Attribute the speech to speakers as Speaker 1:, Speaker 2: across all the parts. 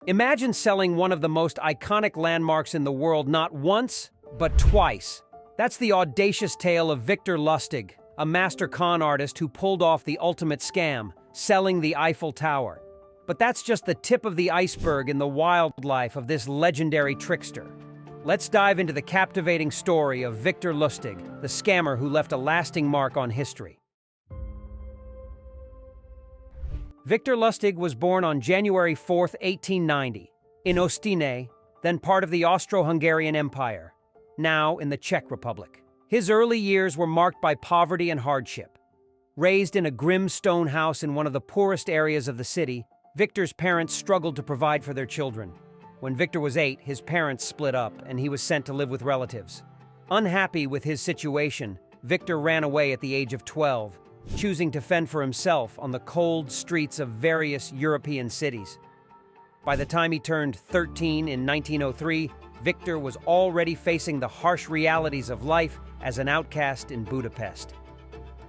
Speaker 1: Imagine selling one of the most iconic landmarks in the world not once, but twice. That's the audacious tale of Victor Lustig, a master con artist who pulled off the ultimate scam, selling the Eiffel Tower. But that's just the tip of the iceberg in the wildlife of this legendary trickster. Let's dive into the captivating story of Victor Lustig, the scammer who left a lasting mark on history. Victor Lustig was born on January 4, 1890, in Ostine, then part of the Austro-Hungarian Empire, now in the Czech Republic. His early years were marked by poverty and hardship. Raised in a grim stone house in one of the poorest areas of the city, Victor's parents struggled to provide for their children. When Victor was 8, his parents split up and he was sent to live with relatives. Unhappy with his situation, Victor ran away at the age of 12, choosing to fend for himself on the cold streets of various European cities. By the time he turned 13 in 1903, Victor was already facing the harsh realities of life as an outcast in Budapest.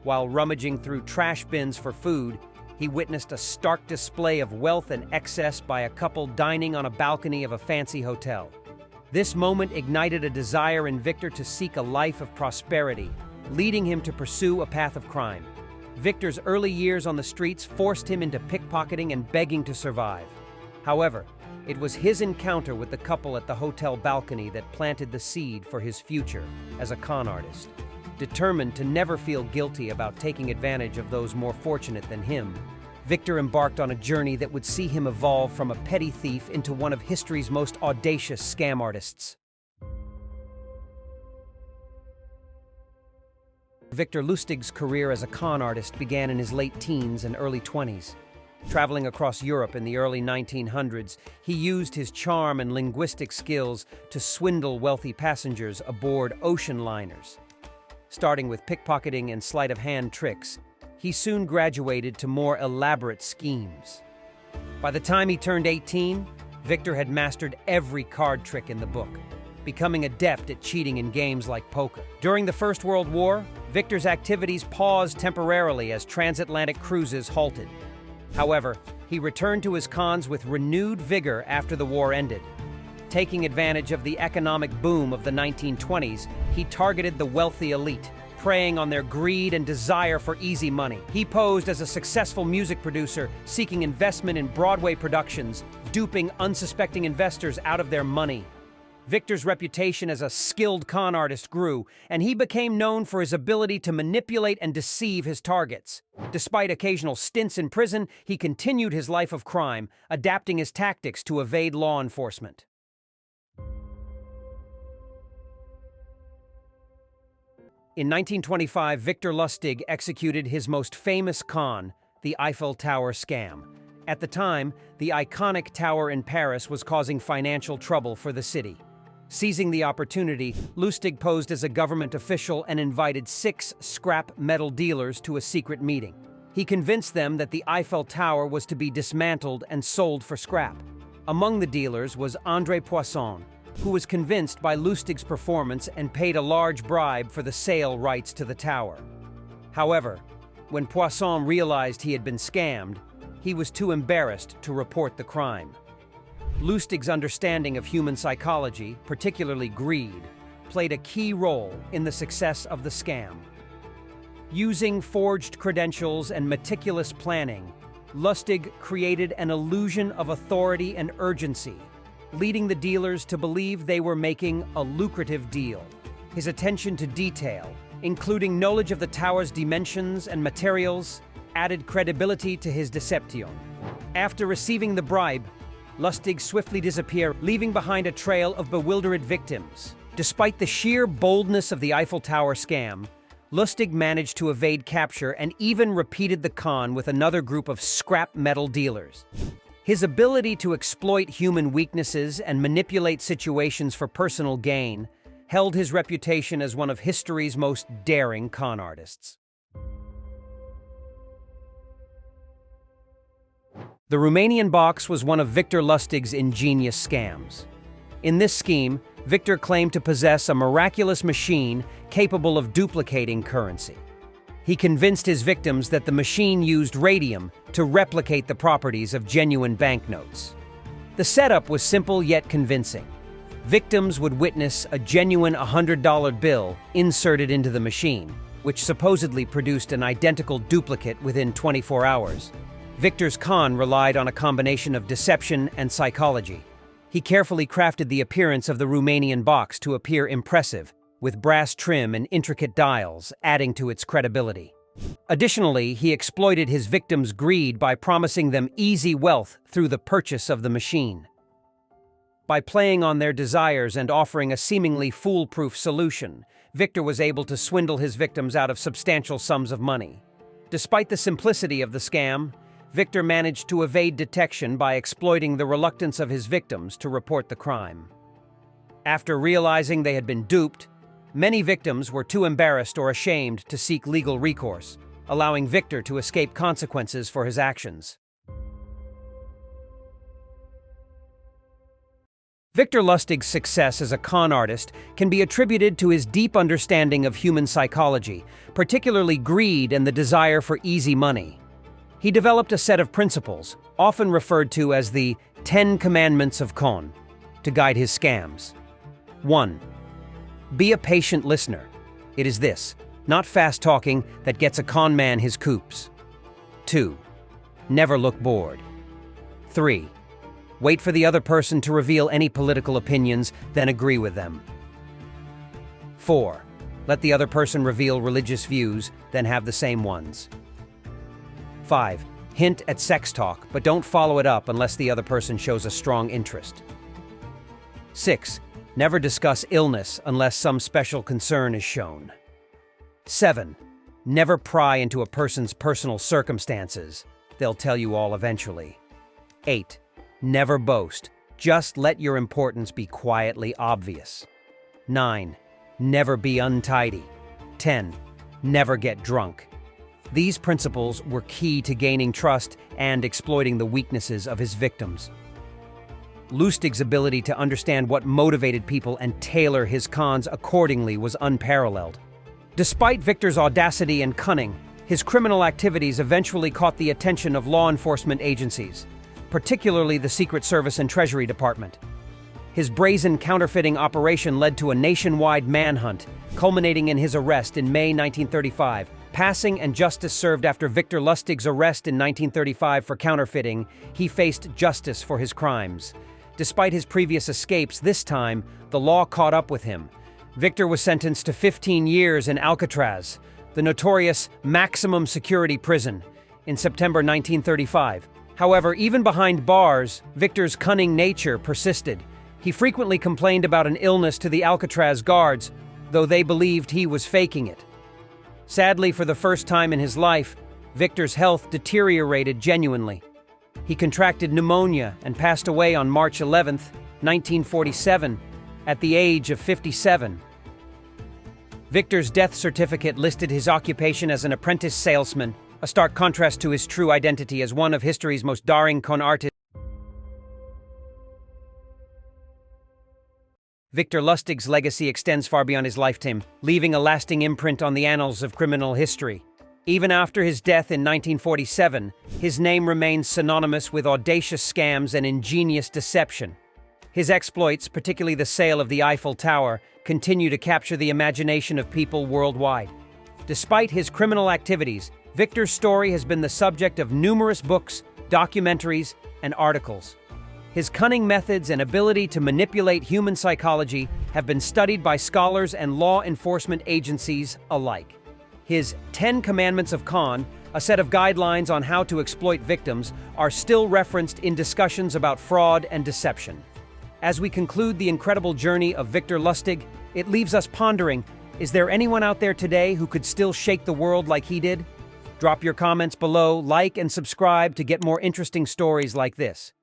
Speaker 1: While rummaging through trash bins for food, he witnessed a stark display of wealth and excess by a couple dining on a balcony of a fancy hotel. This moment ignited a desire in Victor to seek a life of prosperity, leading him to pursue a path of crime. Victor's early years on the streets forced him into pickpocketing and begging to survive. However, it was his encounter with the couple at the hotel balcony that planted the seed for his future as a con artist. Determined to never feel guilty about taking advantage of those more fortunate than him, Victor embarked on a journey that would see him evolve from a petty thief into one of history's most audacious scam artists. Victor Lustig's career as a con artist began in his late teens and early 20s. Traveling across Europe in the early 1900s, he used his charm and linguistic skills to swindle wealthy passengers aboard ocean liners. Starting with pickpocketing and sleight-of-hand tricks, he soon graduated to more elaborate schemes. By the time he turned 18, Victor had mastered every card trick in the book, becoming adept at cheating in games like poker. During the First World War, Victor's activities paused temporarily as transatlantic cruises halted. However, he returned to his cons with renewed vigor after the war ended. Taking advantage of the economic boom of the 1920s, he targeted the wealthy elite, preying on their greed and desire for easy money. He posed as a successful music producer, seeking investment in Broadway productions, duping unsuspecting investors out of their money. Victor's reputation as a skilled con artist grew, and he became known for his ability to manipulate and deceive his targets. Despite occasional stints in prison, he continued his life of crime, adapting his tactics to evade law enforcement. In 1925, Victor Lustig executed his most famous con, the Eiffel Tower scam. At the time, the iconic tower in Paris was causing financial trouble for the city. Seizing the opportunity, Lustig posed as a government official and invited 6 scrap metal dealers to a secret meeting. He convinced them that the Eiffel Tower was to be dismantled and sold for scrap. Among the dealers was André Poisson, who was convinced by Lustig's performance and paid a large bribe for the sale rights to the tower. However, when Poisson realized he had been scammed, he was too embarrassed to report the crime. Lustig's understanding of human psychology, particularly greed, played a key role in the success of the scam. Using forged credentials and meticulous planning, Lustig created an illusion of authority and urgency, leading the dealers to believe they were making a lucrative deal. His attention to detail, including knowledge of the tower's dimensions and materials, added credibility to his deception. After receiving the bribe, Lustig swiftly disappeared, leaving behind a trail of bewildered victims. Despite the sheer boldness of the Eiffel Tower scam, Lustig managed to evade capture and even repeated the con with another group of scrap metal dealers. His ability to exploit human weaknesses and manipulate situations for personal gain held his reputation as one of history's most daring con artists. The Romanian box was one of Victor Lustig's ingenious scams. In this scheme, Victor claimed to possess a miraculous machine capable of duplicating currency. He convinced his victims that the machine used radium to replicate the properties of genuine banknotes. The setup was simple yet convincing. Victims would witness a genuine $100 bill inserted into the machine, which supposedly produced an identical duplicate within 24 hours. Victor's con relied on a combination of deception and psychology. He carefully crafted the appearance of the Romanian box to appear impressive, with brass trim and intricate dials, adding to its credibility. Additionally, he exploited his victims' greed by promising them easy wealth through the purchase of the machine. By playing on their desires and offering a seemingly foolproof solution, Victor was able to swindle his victims out of substantial sums of money. Despite the simplicity of the scam, Victor managed to evade detection by exploiting the reluctance of his victims to report the crime. After realizing they had been duped, many victims were too embarrassed or ashamed to seek legal recourse, allowing Victor to escape consequences for his actions. Victor Lustig's success as a con artist can be attributed to his deep understanding of human psychology, particularly greed and the desire for easy money. He developed a set of principles, often referred to as the 10 Commandments of Con, to guide his scams. 1. Be a patient listener. It is this, not fast talking, that gets a con man his coups. 2. Never look bored. 3. Wait for the other person to reveal any political opinions, then agree with them. 4. Let the other person reveal religious views, then have the same ones. 5. Hint at sex talk, but don't follow it up unless the other person shows a strong interest. 6. Never discuss illness unless some special concern is shown. 7. Never pry into a person's personal circumstances. They'll tell you all eventually. 8. Never boast. Just let your importance be quietly obvious. 9. Never be untidy. 10. Never get drunk. These principles were key to gaining trust and exploiting the weaknesses of his victims. Lustig's ability to understand what motivated people and tailor his cons accordingly was unparalleled. Despite Victor's audacity and cunning, his criminal activities eventually caught the attention of law enforcement agencies, particularly the Secret Service and Treasury Department. His brazen counterfeiting operation led to a nationwide manhunt, culminating in his arrest in May 1935. Passing and justice served after Victor Lustig's arrest in 1935 for counterfeiting, he faced justice for his crimes. Despite his previous escapes, this time, the law caught up with him. Victor was sentenced to 15 years in Alcatraz, the notorious maximum security prison, in September 1935. However, even behind bars, Victor's cunning nature persisted. He frequently complained about an illness to the Alcatraz guards, though they believed he was faking it. Sadly, for the first time in his life, Victor's health deteriorated genuinely. He contracted pneumonia and passed away on March 11, 1947, at the age of 57. Victor's death certificate listed his occupation as an apprentice salesman, a stark contrast to his true identity as one of history's most daring con artists. Victor Lustig's legacy extends far beyond his lifetime, leaving a lasting imprint on the annals of criminal history. Even after his death in 1947, his name remains synonymous with audacious scams and ingenious deception. His exploits, particularly the sale of the Eiffel Tower, continue to capture the imagination of people worldwide. Despite his criminal activities, Victor's story has been the subject of numerous books, documentaries, and articles. His cunning methods and ability to manipulate human psychology have been studied by scholars and law enforcement agencies alike. His 10 Commandments of Con, a set of guidelines on how to exploit victims, are still referenced in discussions about fraud and deception. As we conclude the incredible journey of Victor Lustig, it leaves us pondering, is there anyone out there today who could still shake the world like he did? Drop your comments below, like and subscribe to get more interesting stories like this.